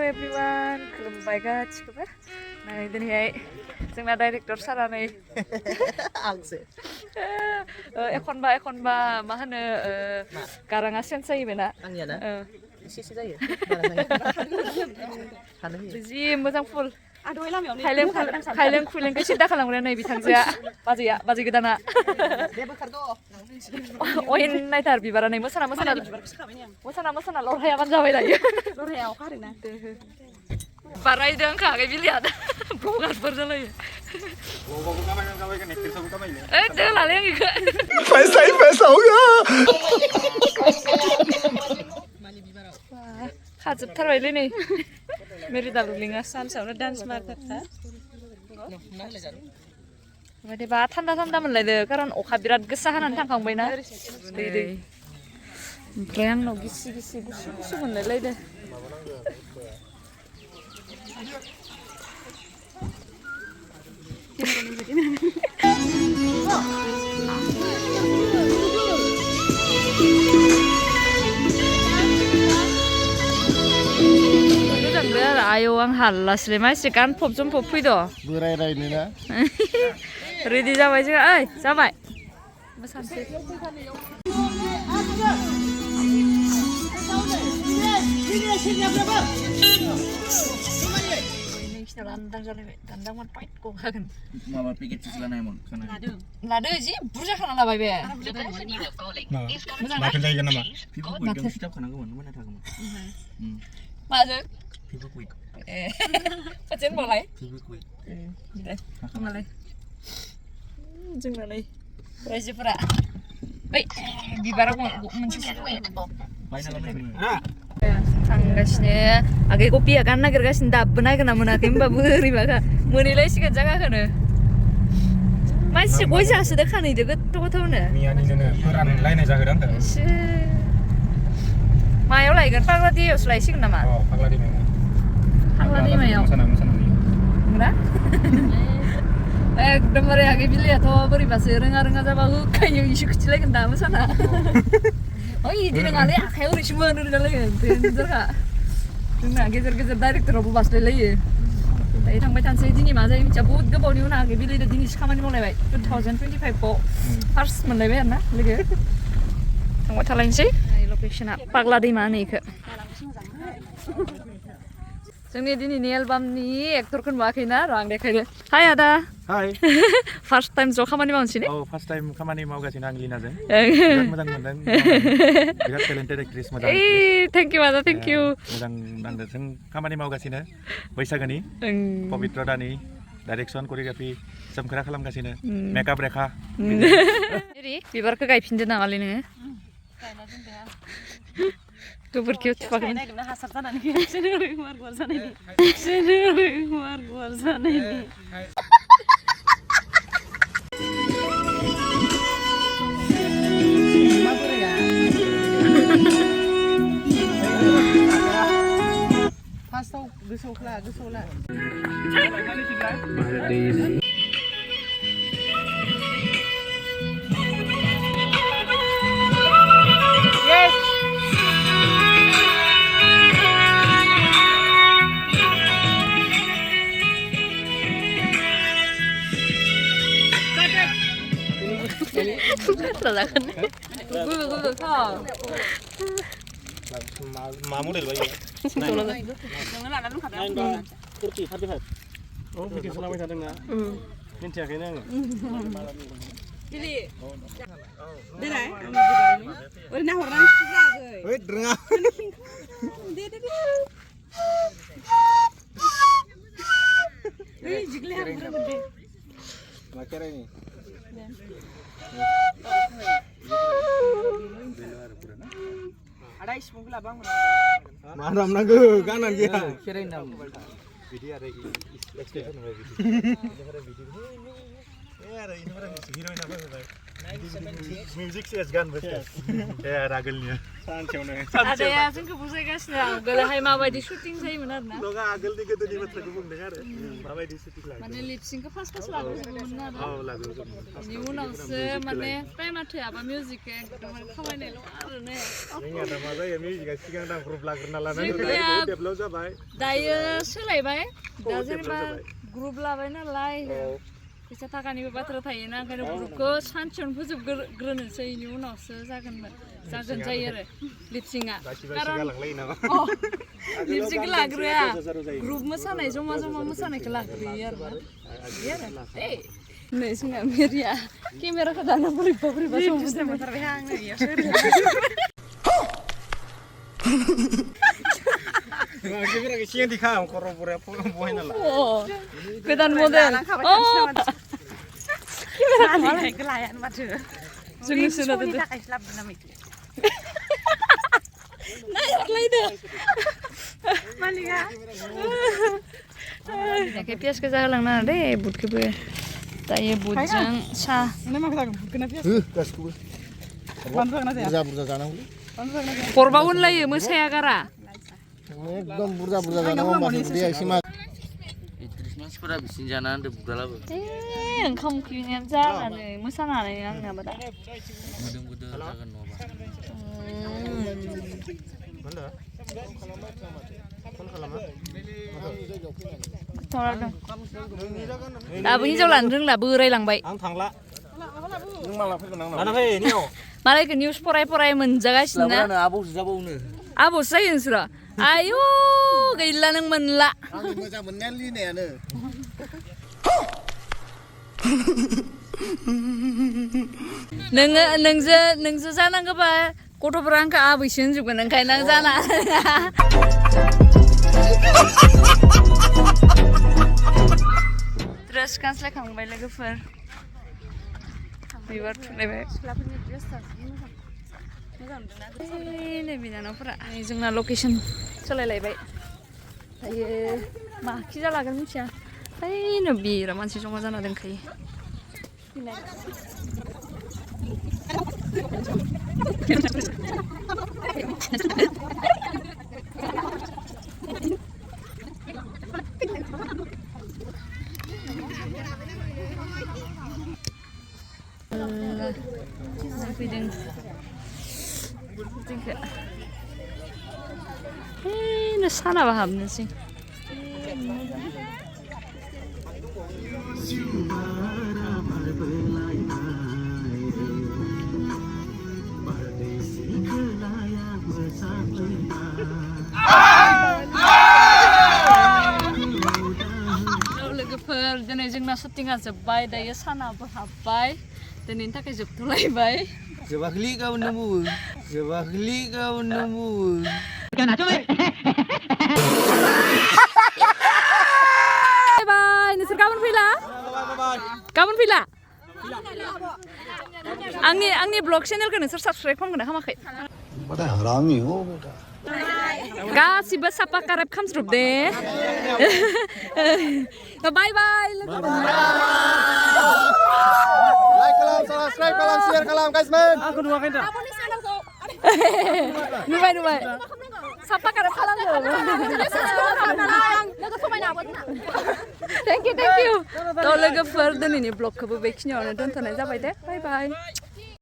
everyone, खुलुमबाय गासिखौबो। नै दिनैहाय जोंना डाइरेक्टर सारा नै आंसो एखनबा मा होनो गाराङा सेन्स जायो बेना आंनिया ना एसे जायो जि मोजां फुल खाइलें खुइलेंखौ सिदा खालामग्राया नै बिथांजोआ बाजै गोदाना अइन नायथार बिबारा नै मोसाना लरहायाबानो जाबाय दायो लरहाया अखा हादोंना बारायदों खागै बिलिया ब्लगारफोर जालायो दोलालै आं इखो पैसा होगा खाजोबथारबायलै नै मेरि दालुलिङा सानसेयावनो डान्स मारथार बा थान्दा मोनलायदो खारन अखा बिराद गोसा हानानै थांखांबायना दै ओमफ्राय आंनाव गिसि गुसु मोनलायलायदो आयौ आं हाल्लासैलै मानसि गानफब जोमफब फैद' बोराय रायनो ना रेडि जाबाय जोंहा ओइ जाबाय मोसानोसै लांदां जालायबाय दान्दांमोन टाइट गखागोन माबा पेकेटसो लानायमोन लादो जि बुरजा खाना लाबाय बे माथो जायगोन नामा माथो स्टाफ खानांगौमोन मोना थागौमोन माजों फेबुकुइक ए फाजेन बोलाय फेबुकुइक दे मालाय जोंना नै रायजोफोरा ओइ बिबारा मोनसे बायना लाबोदोंमोन थांगासिनो आगै कपिया गान नागिरगासिनो दाबो नागिरना मोनाखै होमबाबो ओरैबाखा मोनहैलायसिगोन जागाखौनो मानसि गय जासोदो खानैदो गोथावनो मियानिनो फोरानलायनाय जागोन आंखौ एसे मायाव लायगोन फाग्ला दैयावसो लायसिगोन नामा फाग्ला दैमायाव नंगौना एकदमबारे आगै बिलायाथ' बोरैबासो रोङा जाबा होखायो इसे खुथिलायगोन दा मोसाना ओइ इदि नङालै आखायाव ओरैसो मोनो रोगालायगोन देन्जारखा जोंना गेजेर डाइरेक्टरावबो बास्लायलायो दायो थांबाय थानोसै दिनै मा जायो मिथिया बहुद गोबावनि उनाव आगै बिलायदो दिनैसो खामानि मावलायबाय 2025आव फार्स्ट मोनलायबाय आरो ना लोगो थांबाय थालायनोसै लकेसना पाग्ला दैमा होनो इखो जोंनि दिनैनि एलबामनि एक्टरखौ नुवाखैना र' आं देखायदो हाय आदा हाय फार्स्ट टाइम ज' खामानि मावनोसै ने फार्स्ट टाइम खामानि मावगासिनो आं लिनाजों बिराद मोजां मोनदों बिराद टेलेन्टेड एक्ट्रेस मोजां थेंक इउ आदा थेंक इउ मोजां नांदों जों खामानि मावगासिनो बैसागोनि पबित्र दानि डाइरेक्सन करिय'ग्राफि सोमखोरा खालामगासिनो मेकआप रेखा बिबारखौ गायफिनदो नामालै नोङो गोबोरखियाव थुफाखै हासार जानानै गुवार जानायनि फार्स्टआव गोसोआवला मा मडेल बायो नोंनो लाना दोनखादों कुर्ति 35 बिदि खालामबाय थादोंना मिन्थियाखैनो आङो बिलि देलाय ओरैनो हरनानै जागै ओइ रोङा दे ओइ जिगले हाबग्रा दे मा केरायनि आदा इसिमखौ लाबा आं मा दामनांगौ गानानो गैया खेरायनो दाम बिदि आरो एक्सप्रेसन होबाय बिदि आरो इनिफ्राय हिर'इना फैबाय Music sih gan betul. Ya ragelnya. Adanya जोंखौ बुजायगासिनो आगोलहाय माबायदि शुटिं जायोमोन आरोना Loga आगोलनि गोदोनि बाथ्राखौ बुंदों आरो माबायदि शुटिं लायो माने लिपसिंखौ फार्स्ट लाबोजोबोमोन आरो औ लाबोजोबोमोन बेनि उनावसो माने टाइमा थोआबा मिउजिकखौ एकदम खामायनायल' आरो ने जोंनिया दा मा जायो मिउजिकआ सिगां दाम ग्रुप लाग्रोना लानांगौ जोंनिया डेभेलप जाबाय दायो सोलायबाय दा जेनेबा ग्रुप लाबाय नालाय फैसा थाखानिबो बाथ्रा थायोना ओंखायनो ग्रुपखौ सानसेयावनो फोजोबग्रोनोसै बेनि उनावसो जागोन जायो आरो लिपसिंआ कारन लिपसिंखौ लाग्रोआ ग्रुप मोसानाय जमा जमा मोसानायखौ लाग्रोयो आरोना बिदि आरो नै जोंना मेरिया केमेराखौ दाना बोरैबा मोनथारबाय आङो इयावसो siang dikam korang borep buah nala. गोदान मडेल मालिक लायान माथो जोंनो सोना दोनदो थाखाय लाबोदों नामा इखो नायहरलायदो मालिका बिनाखै पियास गोजा होलांना दे बुटखौबो दायो बुटजों साहा Gaskubur. Burza जानांगौ गरबा होनलायो मोसाया गारा एकदम बुरजा जानांगौ होमबासो दे एसे मा मानसिफोरा बिसिनि जाना होनदों बुगालाबो ओंखाम उखैनायानो जानानै मोसानानै आंनाबो दा मोदोम गोदो जागोन नङाबा दाबो हिनजाव लानो रोंला बोरायलांबाय आं थांला नों माला फैगोन आंनाव लाना फै नियाव मालायखौ निउस फराय मोनजागासिनो ना आबौसो जाबावनो आबौसो जायो नोंसोरो आयु गैला नों मोनला आंनि मोजां मोननायानो लिनायानो नोंजो जानांगौबा गथ'फोरा आंखौ आबैसो होनजोबगोन ओंखायनो आं जाना ड्रेस गानस्लायखांबाय लोगोफोर बिबार थुलायबाय नै बिनानावफोरा जोंना लकेसन सोलायलायबाय दायो माखि जालागोन मिथिया ओइनो बिराद मानसि जमा जाना दंखायो फैदों ओइनो सानाबा हाबनोसै लोगोफोर दिनै जोंना शुटिंआ जोब्बाय दायो सानाबो हाबबाय दिनैनि थाखाय जोबथ'लायबाय जोबाखै गाबोन दंबावो बाय नोंसोर गाबोन फैला आंनि ब्लग चेनेलखौ नोंसोर साबसक्राइब खालामगोन ना खालामाखै गासिबो साफा कारेक्ट खालामजोब दे बाय बाय like kalam subscribe kalam share kalam guys man aku nuakin dah नुबाय साफा कारेक्ट खालामदो थेंक इउ थ' लोगोफोर दिनैनि ब्लगखौबो बेखिनियावनो दोनथ'नाय जाबाय दे बाय बाय